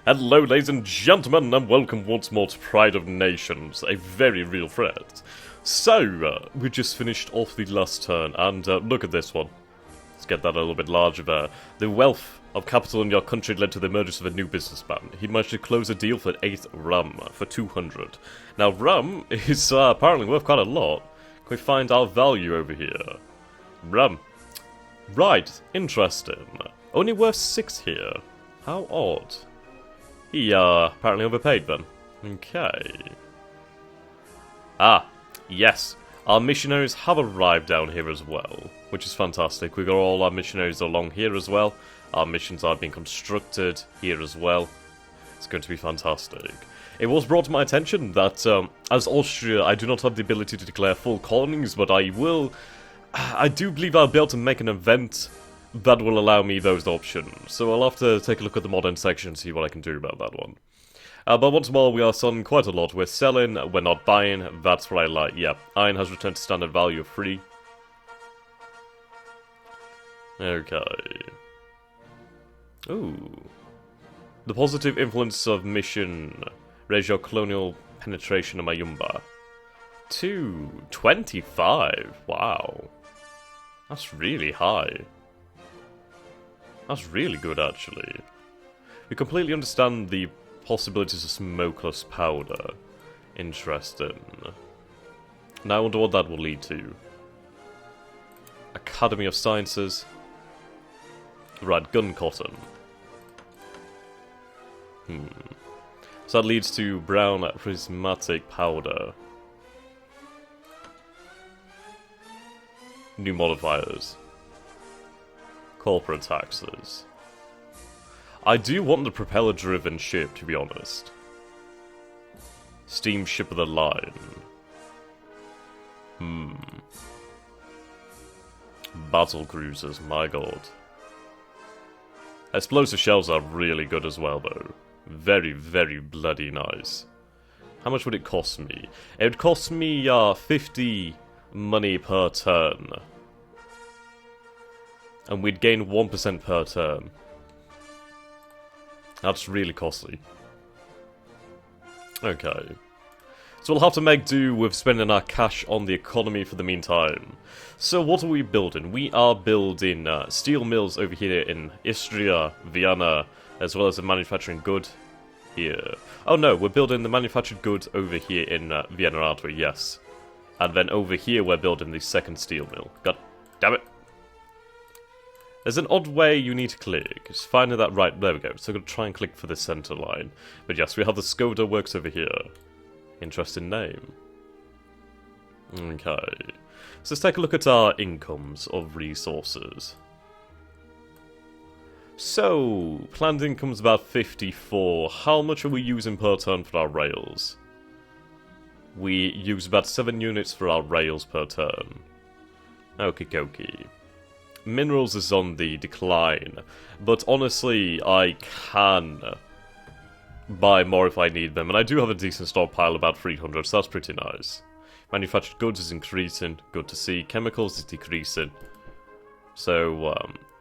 Hello ladies and gentlemen, and welcome once more to Pride of Nations, a very real threat. So, we just finished off the last turn, and look at this one. Let's get that a little bit larger there. The wealth of capital in your country led to the emergence of a new businessman. He managed to close a deal for 8 rum, for 200. Now rum is apparently worth quite a lot. Can we find our value over here? Rum. Right, interesting. Only worth 6 here. How odd. He, apparently overpaid then. Okay. Ah, yes. Our missionaries have arrived down here as well, which is fantastic. We've got all our missionaries along here as well. Our missions are being constructed here as well. It's going to be fantastic. It was brought to my attention that, as Austria, I do not have the ability to declare full colonies, but I do believe I'll be able to make an event that will allow me those options. So I'll have to take a look at the modern section and see what I can do about that one. But once more, we are selling quite a lot. We're selling, we're not buying. That's what I like. Yeah, iron has returned to standard value of 3. Okay. Ooh. The positive influence of mission. Raise your colonial penetration of Mayumba. 225. Wow. That's really high. That's really good, actually. We completely understand the possibilities of smokeless powder. Interesting. Now I wonder what that will lead to. Academy of Sciences. Right, gun cotton. So that leads to brown prismatic powder. New modifiers. Corporate taxes. I do want the propeller-driven ship, to be honest. Steamship of the line. Battle cruisers, my god. Explosive shells are really good as well, though. Very, very bloody nice. How much would it cost me? It would cost me 50 money per turn. And we'd gain 1% per turn. That's really costly. Okay. So we'll have to make do with spending our cash on the economy for the meantime. So what are we building? We are building steel mills over here in Austria, Vienna, as well as the manufacturing good here. Oh no, we're building the manufactured goods over here in Vienna, aren't we? Yes. And then over here we're building the second steel mill. God damn it. There's an odd way you need to click. Just finding that right. There we go. So I'm going to try and click for the center line. But yes, we have the Skoda works over here. Interesting name. Okay. So let's take a look at our incomes of resources. So, planned income's about 54. How much are we using per turn for our rails? We use about 7 units for our rails per turn. Okie dokie. Minerals is on the decline, but honestly, I can buy more if I need them, and I do have a decent stockpile, about 300, so that's pretty nice. Manufactured goods is increasing, good to see. Chemicals is decreasing, so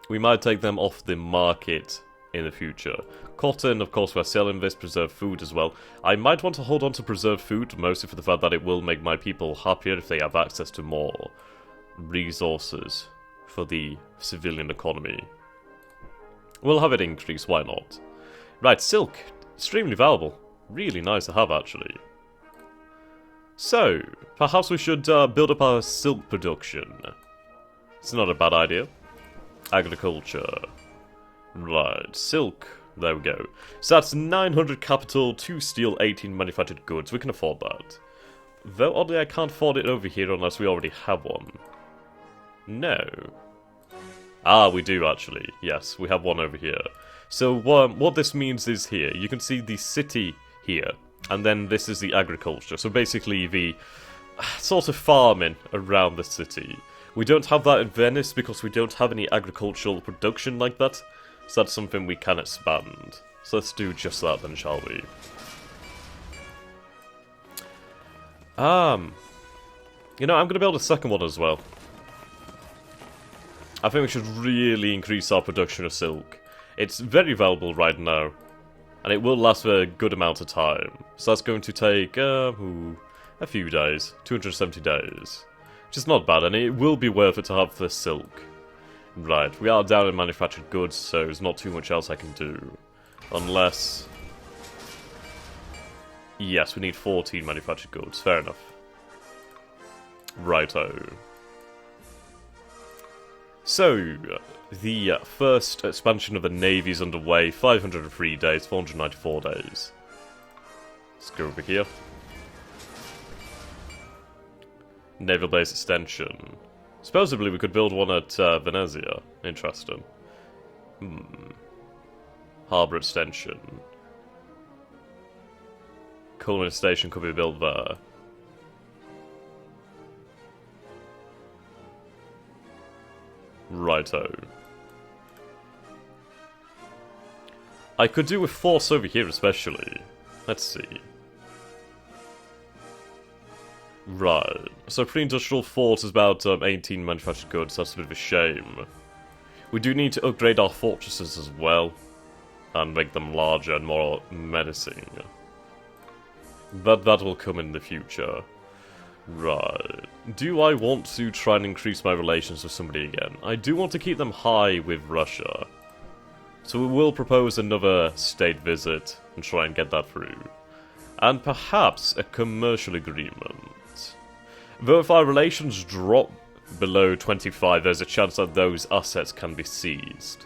we might take them off the market in the future. Cotton, of course, we're selling this, preserved food as well. I might want to hold on to preserved food, mostly for the fact that it will make my people happier if they have access to more resources for the civilian economy. We'll have it increase, why not? Right, silk. Extremely valuable. Really nice to have, actually. So, perhaps we should build up our silk production. It's not a bad idea. Agriculture. Right, silk. There we go. So that's 900 capital, 2 steel, 18 manufactured goods. We can afford that. Though, oddly, I can't afford it over here unless we already have one. No. Ah, we do actually. Yes, we have one over here. So what this means is here, you can see the city here, and then this is the agriculture. So basically the sort of farming around the city. We don't have that in Venice because we don't have any agricultural production like that. So that's something we can expand. So let's do just that then, shall we? You know, I'm going to build a second one as well. I think we should really increase our production of silk. It's very valuable right now. And it will last for a good amount of time. So that's going to take, a few days. 270 days. Which is not bad, and it will be worth it to have the silk. Right, we are down in manufactured goods, so there's not too much else I can do. Unless... Yes, we need 14 manufactured goods. Fair enough. Righto. So, the first expansion of the Navy is underway. 503 days, 494 days. Let's go over here. Naval base extension. Supposedly we could build one at Venezia. Interesting. Harbour extension. Coalmine station could be built there. Righto. I could do with force over here especially. Let's see. Right. So pre-industrial force is about 18 manufactured goods. That's a bit of a shame. We do need to upgrade our fortresses as well. And make them larger and more menacing. But that will come in the future. Right. Do I want to try and increase my relations with somebody again? I do want to keep them high with Russia. So we will propose another state visit and try and get that through. And perhaps a commercial agreement. Though if our relations drop below 25, there's a chance that those assets can be seized.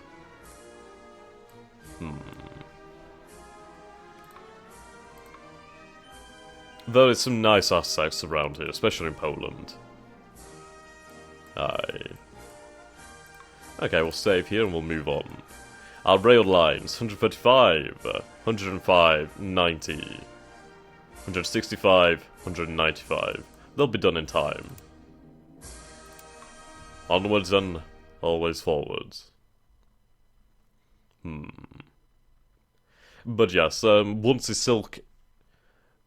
Though there's some nice assets around here, especially in Poland. Aye. Okay, we'll save here and we'll move on. Our rail lines, 135, 105, 90, 165, 195. They'll be done in time. Onwards and always forwards. But yes, once the silk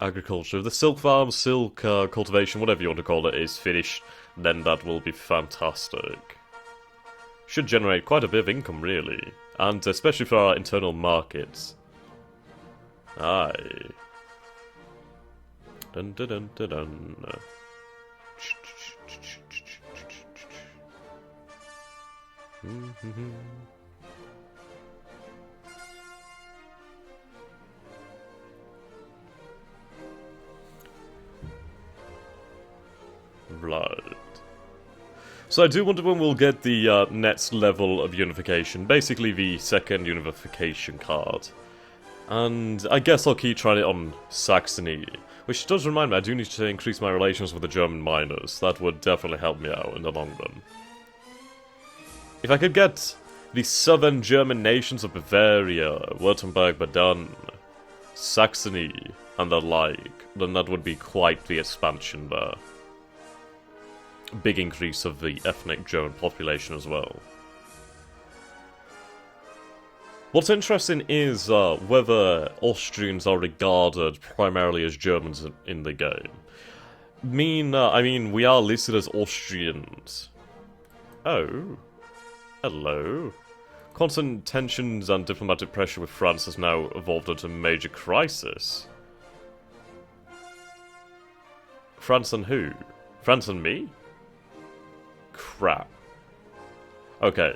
agriculture, the silk farm, silk cultivation, whatever you want to call it, is finished, then that will be fantastic. Should generate quite a bit of income, really. And especially for our internal markets. Aye. Dun dun dun dun dun. Right. So I do wonder when we'll get the next level of unification. Basically the second unification card. And I guess I'll keep trying it on Saxony. Which does remind me, I do need to increase my relations with the German miners. That would definitely help me out in the long run. If I could get the southern German nations of Bavaria, Württemberg, Baden, Saxony, and the like, then that would be quite the expansion there. Big increase of the ethnic German population as well. What's interesting is whether Austrians are regarded primarily as Germans in the game. I mean, we are listed as Austrians. Oh. Hello. Constant tensions and diplomatic pressure with France has now evolved into a major crisis. France and who? France and me? Crap. Okay.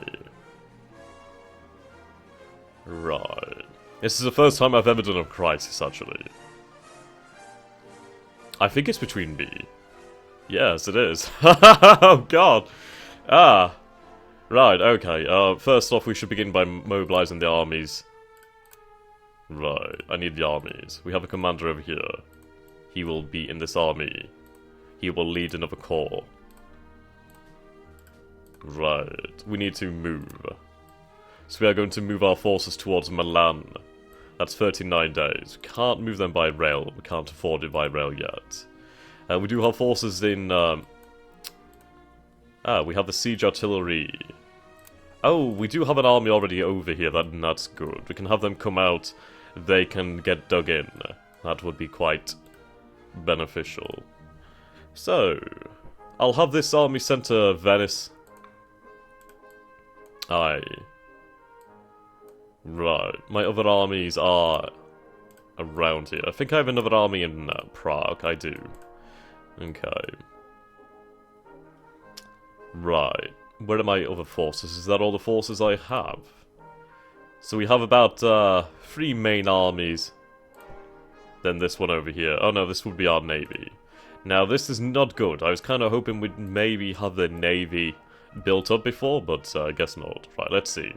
Right. This is the first time I've ever done a crisis, actually. I think it's between me. Yes, it is. Oh, God. Ah. Right, okay. First off, we should begin by mobilizing the armies. Right, I need the armies. We have a commander over here. He will be in this army. He will lead another corps. Right, we need to move. So we are going to move our forces towards Milan. That's 39 days. We can't move them by rail. We can't afford it by rail yet. We do have forces in... we have the siege artillery. Oh, we do have an army already over here. That's good. We can have them come out. They can get dug in. That would be quite beneficial. So, I'll have this army sent to Venice. Aye. Right. My other armies are around here. I think I have another army in Prague. I do. Okay. Right. Where are my other forces? Is that all the forces I have? So we have about 3 main armies. Then this one over here. Oh no, this would be our navy. Now this is not good. I was kind of hoping we'd maybe have the navy built up before, but I guess not. Right, let's see.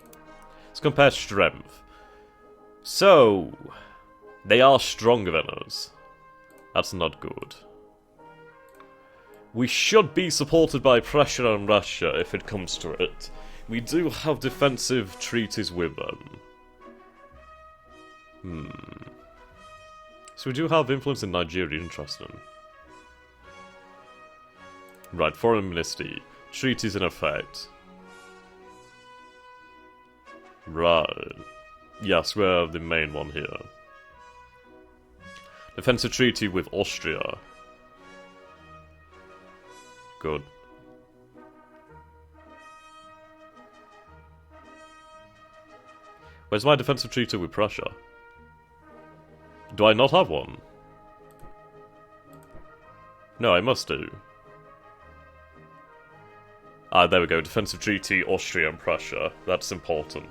Let's compare strength. So, they are stronger than us. That's not good. We should be supported by pressure on Russia if it comes to it. We do have defensive treaties with them. So we do have influence in Nigeria, interesting. Right, foreign ministry. Treaties in effect. Right. Yes, we're the main one here. Defensive treaty with Austria. Good. Where's my defensive treaty with Prussia? Do I not have one? No, I must do. Ah, there we go. Defensive treaty, Austria and Prussia. That's important.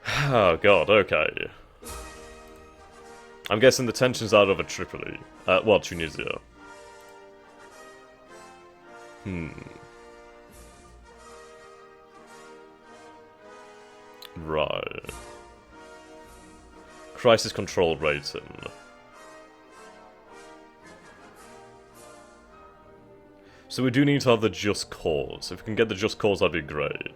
Oh god, okay. I'm guessing the tensions are over Tripoli. Well, Tunisia. Right. Crisis control rating. So we do need to have the just cause. If we can get the just cause, that'd be great.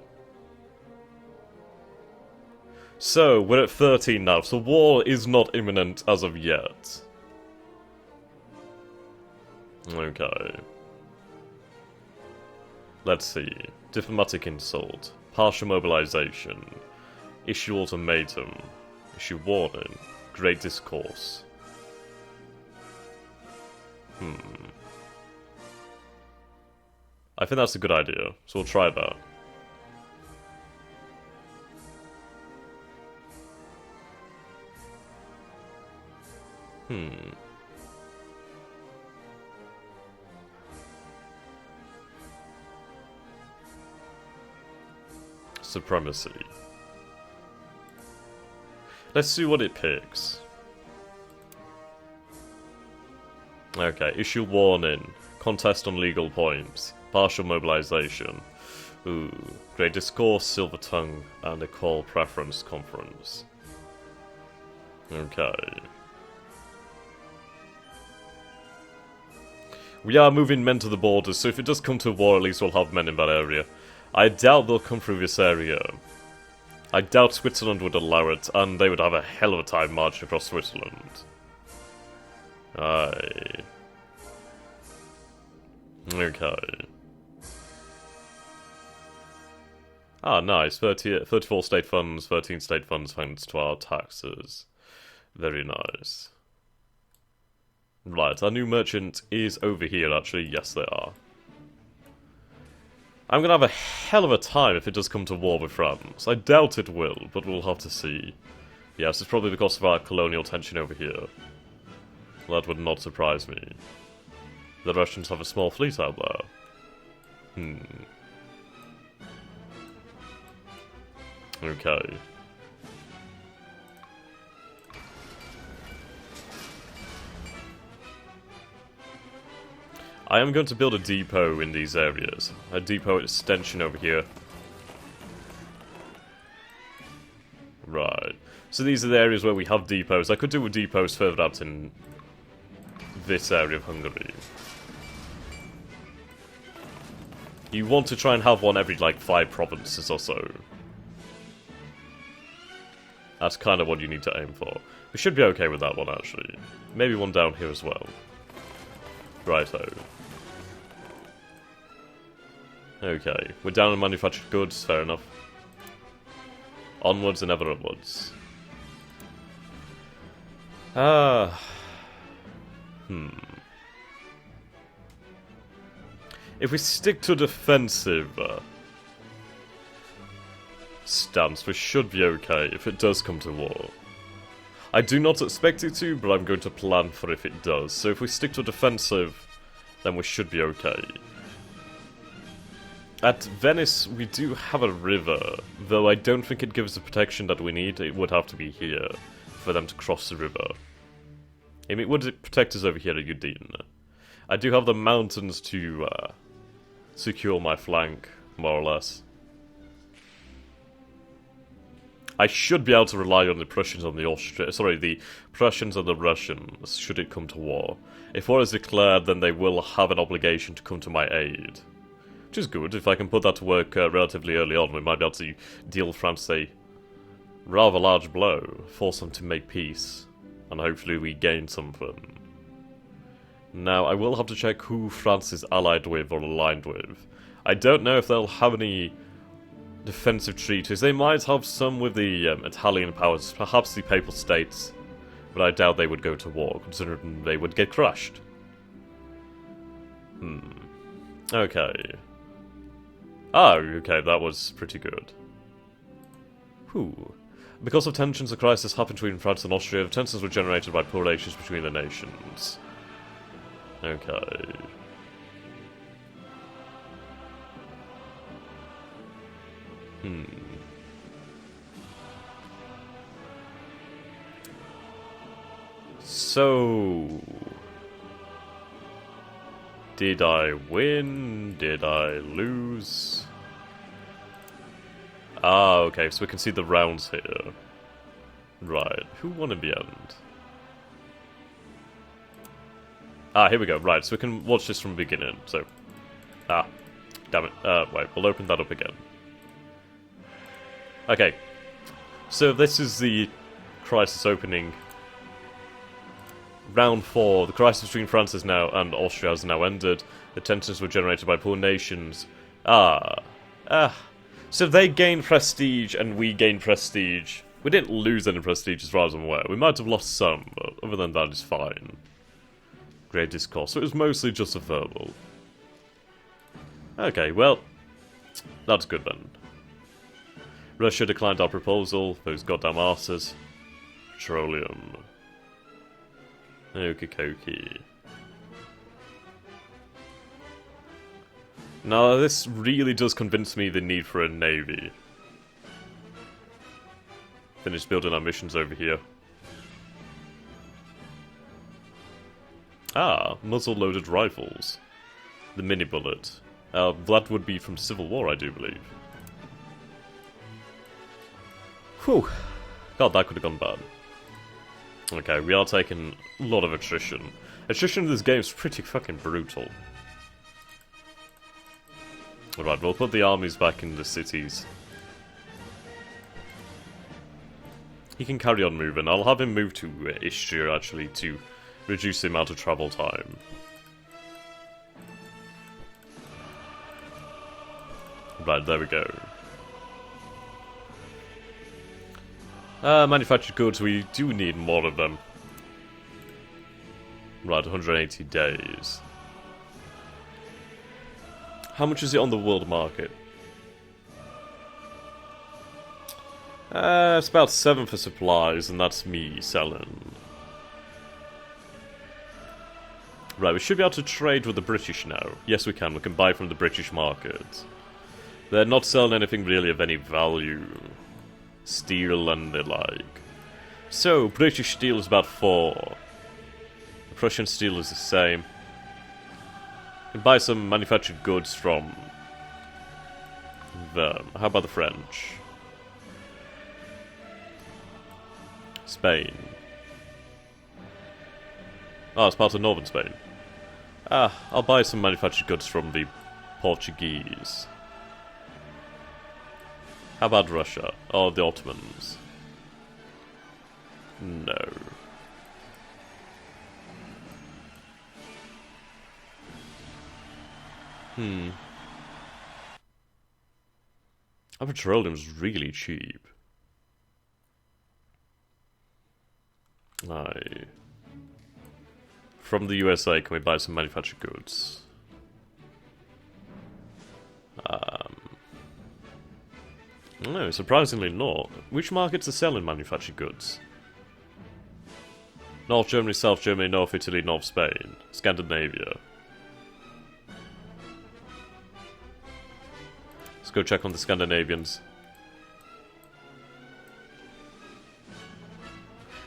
So, we're at 13 now, so war is not imminent as of yet. Okay. Let's see. Diplomatic insult. Partial mobilization. Issue ultimatum. Issue warning. Great discourse. I think that's a good idea, so we'll try that. Supremacy. Let's see what it picks. Okay, issue warning. Contest on legal points. Partial mobilization. Ooh. Great discourse, silver tongue, and a call preference conference. Okay. We are moving men to the borders, so if it does come to war, at least we'll have men in that area. I doubt they'll come through this area. I doubt Switzerland would allow it, and they would have a hell of a time marching across Switzerland. Aye. Okay. Ah, nice. 34 state funds, 13 state funds thanks to our taxes. Very nice. Right, our new merchant is over here, actually. Yes, they are. I'm gonna have a hell of a time if it does come to war with France. I doubt it will, but we'll have to see. Yes, it's probably because of our colonial tension over here. That would not surprise me. The Russians have a small fleet out there. Okay. I am going to build a depot in these areas. A depot extension over here. Right. So these are the areas where we have depots. I could do with depots further out in this area of Hungary. You want to try and have one every, like, 5 provinces or so. That's kind of what you need to aim for. We should be okay with that one, actually. Maybe one down here as well. Righto. Okay, we're down on manufactured goods, fair enough. Onwards and ever upwards. If we stick to defensive stance, we should be okay if it does come to war. I do not expect it to, but I'm going to plan for if it does. So if we stick to defensive, then we should be okay. At Venice, we do have a river, though I don't think it gives the protection that we need. It would have to be here for them to cross the river. I mean, it would protect us over here at Udine. I do have the mountains to secure my flank, more or less. I should be able to rely on the Prussians and the Prussians and the Russians, should it come to war. If war is declared, then they will have an obligation to come to my aid. Which is good. If I can put that to work relatively early on, we might be able to deal France a rather large blow, force them to make peace, and hopefully we gain something. Now, I will have to check who France is allied with or aligned with. I don't know if they'll have any defensive treaties. They might have some with the Italian powers, perhaps the Papal States, but I doubt they would go to war, considering they would get crushed. Okay. Oh, okay, that was pretty good. Whew. Because of tensions, a crisis happened between France and Austria. The tensions were generated by poor relations between the nations. Okay. So... did I win? Did I lose? Ah, okay, so we can see the rounds here. Right, who won in the end? Ah, here we go, right, so we can watch this from the beginning, so... ah, damn it, wait, we'll open that up again. Okay, so this is the crisis opening. Round 4, the crisis between France is now and Austria has now ended. The tensions were generated by poor nations. So they gained prestige and we gained prestige. We didn't lose any prestige as far as I'm aware. We might have lost some, but other than that, it's fine. Great discourse. So it was mostly just a verbal. Okay, well, that's good then. Russia declined our proposal. Those goddamn arses. Petroleum. Okie-kokie. Now, this really does convince me the need for a navy. Finish building our missions over here. Ah, muzzle-loaded rifles. The mini-bullet. That would be from Civil War, I do believe. Whew. God, that could have gone bad. Okay, we are taking a lot of attrition. Attrition in this game is pretty fucking brutal. Alright, we'll put the armies back in the cities. He can carry on moving. I'll have him move to Austria, actually, to reduce the amount of travel time. Right, there we go. Manufactured goods, we do need more of them. Right, 180 days. How much is it on the world market? It's about 7 for supplies, and that's me selling. Right, we should be able to trade with the British now. Yes, we can. We can buy from the British market. They're not selling anything really of any value. Steel and the like. So, British steel is about 4. Prussian steel is the same. You can buy some manufactured goods from them. How about the French? Spain. Oh, it's part of northern Spain. I'll buy some manufactured goods from the Portuguese. How about Russia? Or the Ottomans? No. Our petroleum's really cheap. Aye. From the USA, can we buy some manufactured goods? No, surprisingly not. Which markets are selling manufactured goods? North Germany, South Germany, North Italy, North Spain. Scandinavia. Let's go check on the Scandinavians.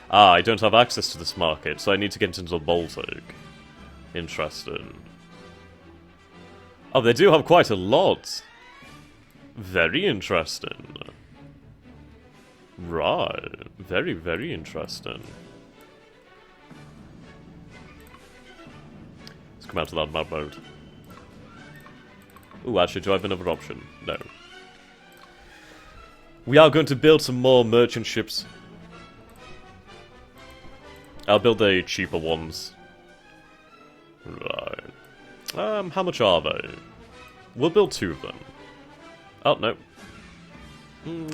Ah, I don't have access to this market, so I need to get into the Baltic. Interesting. Oh, they do have quite a lot. Very interesting. Right. Very, very interesting. Let's come out of that map mode. Ooh, actually, do I have another option? No. We are going to build some more merchant ships. I'll build the cheaper ones. Right. How much are they? We'll build 2 of them. Oh, no.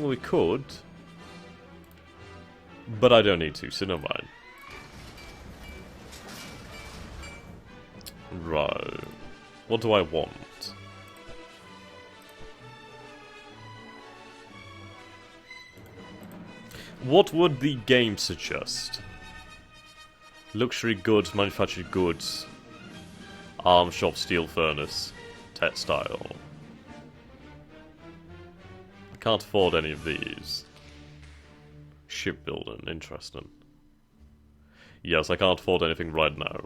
We could. But I don't need to, so never mind. Right. What do I want? What would the game suggest? Luxury goods, manufactured goods, arms shop, steel furnace, textile. I can't afford any of these. Shipbuilding, interesting. Yes, I can't afford anything right now.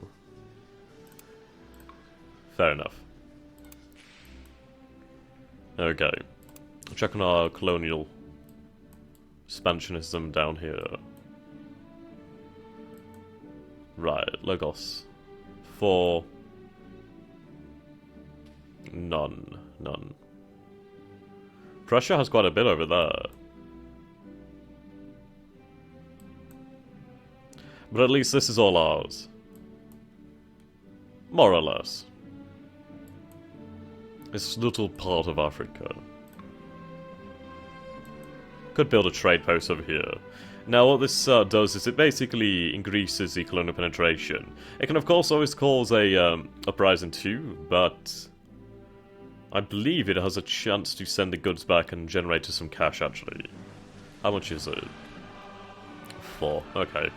Fair enough. Okay. Check on our colonial expansionism down here. Right, Logos. 4. None. None. Prussia has quite a bit over there. But at least this is all ours. More or less. This little part of Africa. Could build a trade post over here. Now what this does is it basically increases the colonial penetration. It can of course always cause a uprising too, but I believe it has a chance to send the goods back and generate some cash actually. How much is it? 4, okay.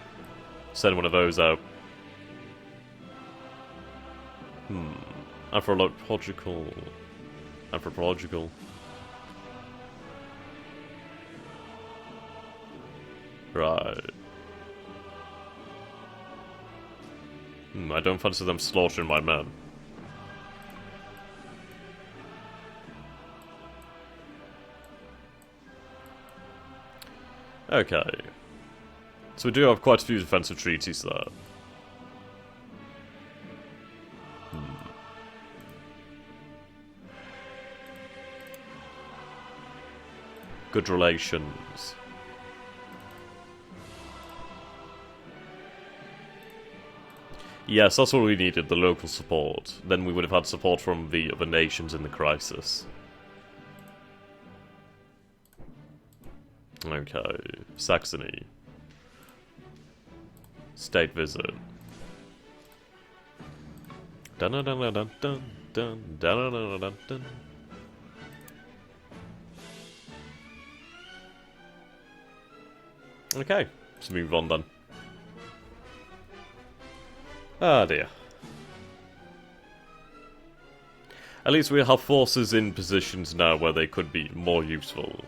Send one of those out. Anthropological. Right. I don't fancy them slaughtering my men. Okay. So we do have quite a few defensive treaties there. Good relations. Yes, that's what we needed, the local support. Then we would have had support from the other nations in the crisis. Okay, Saxony. State visit. Dun dun dun dun dun dun dun dun dun dun dun. Okay, let's move on then. Ah dear. At least we have forces in positions now where they could be more useful.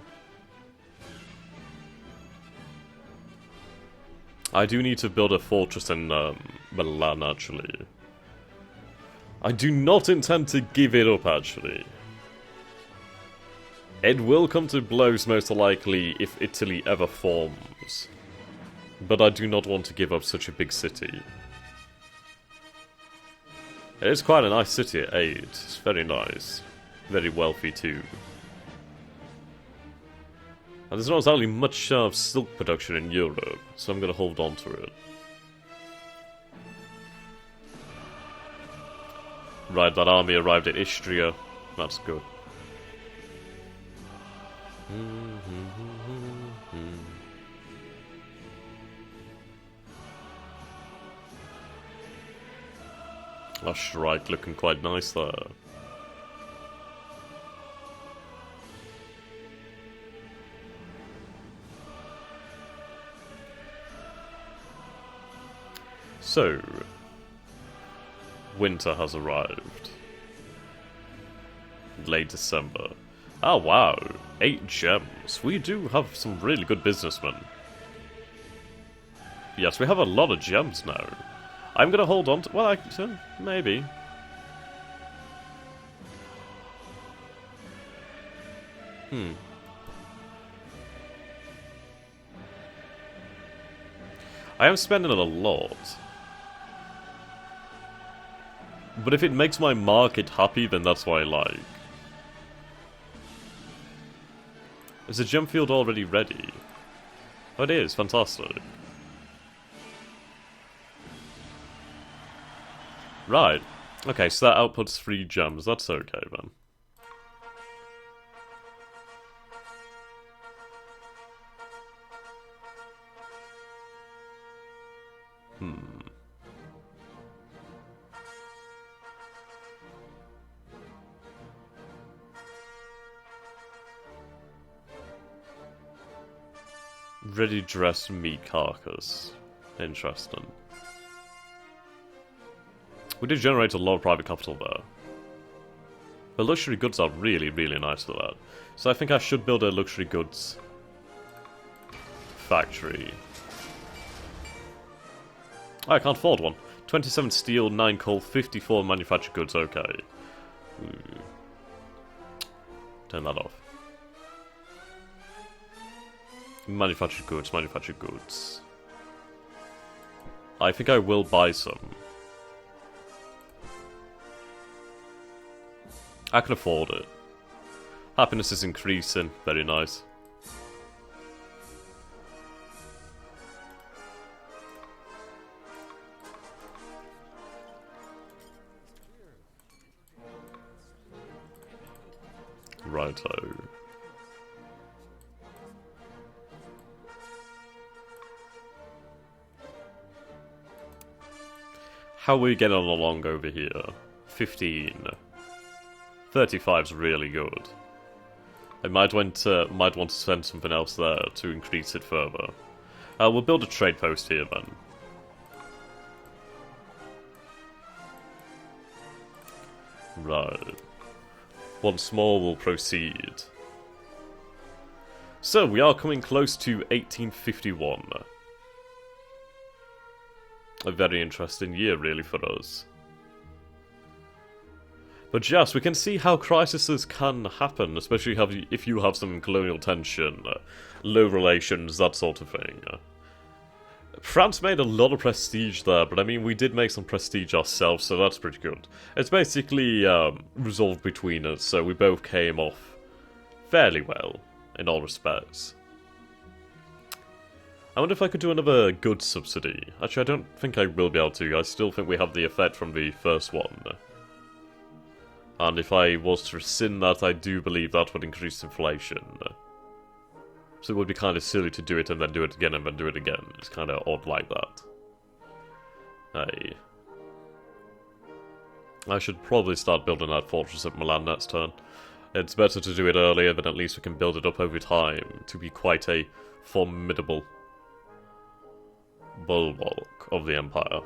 I do need to build a fortress in Milan, actually. I do not intend to give it up, actually. It will come to blows most likely if Italy ever forms. But I do not want to give up such a big city. It is quite a nice city at 8. It's very nice. Very wealthy too. And there's not exactly much silk production in Europe, so I'm going to hold on to it. Right, that army arrived at Austria. That's good. Oh, Shrike looking quite nice there. So, winter has arrived. Late December. Oh wow, 8 gems. We do have some really good businessmen. Yes, we have a lot of gems now. I'm gonna hold on to... well, maybe. I am spending it a lot. But if it makes my market happy, then that's what I like. Is the gem field already ready? Oh, it is. Fantastic. Right. Okay, so that outputs 3 gems. That's okay, then. Ready dressed meat carcass. Interesting. We did generate a lot of private capital there. The luxury goods are really, really nice for that. So I think I should build a luxury goods factory. Oh, I can't afford one. 27 steel, 9 coal, 54 manufactured goods, okay. Turn that off. Manufactured goods, manufactured goods. I think I will buy some. I can afford it. Happiness is increasing, very nice. Righto. How are we getting along over here? 15. 35's really good. I might want to send something else there to increase it further. We'll build a trade post here then. Right. Once more we'll proceed. So, we are coming close to 1851. A very interesting year, really, for us. But yes, we can see how crises can happen, especially if you have some colonial tension, low relations, that sort of thing. France made a lot of prestige there, but I mean, we did make some prestige ourselves, so that's pretty good. It's basically resolved between us, so we both came off fairly well, in all respects. I wonder if I could do another goods subsidy. Actually, I don't think I will be able to. I still think we have the effect from the first one. And if I was to rescind that, I do believe that would increase inflation. So it would be kind of silly to do it and then do it again and then do it again. It's kind of odd like that. Hey. I should probably start building that fortress at Milan next turn. It's better to do it earlier, then at least we can build it up over time to be quite a formidable bulwark of the Empire.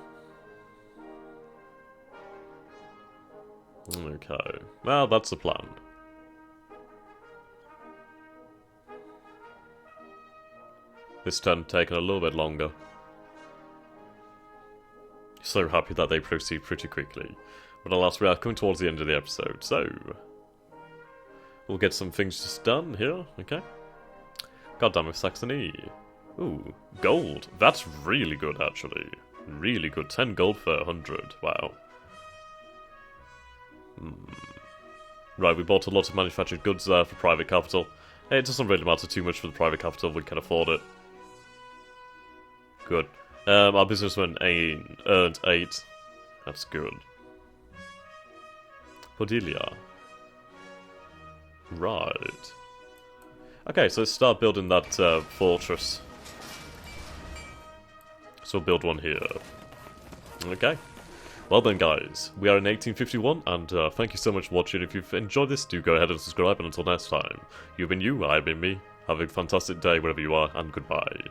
Okay, well, that's the plan. This turn taken a little bit longer. So happy that they proceed pretty quickly. But alas, we are coming towards the end of the episode, so we'll get some things just done here, okay? Goddamn it, Saxony. Ooh, gold. That's really good, actually. Really good. 10 gold for 100. Wow. Right, we bought a lot of manufactured goods there for private capital. Hey, it doesn't really matter too much for the private capital, we can afford it. Good. Our businessman earned 8. That's good. Podilia. Right. Okay, so let's start building that fortress. So we'll build one here. Okay. Well then guys, we are in 1851, and thank you so much for watching. If you've enjoyed this, do go ahead and subscribe, and until next time, you've been you, I've been me. Have a fantastic day wherever you are, and goodbye.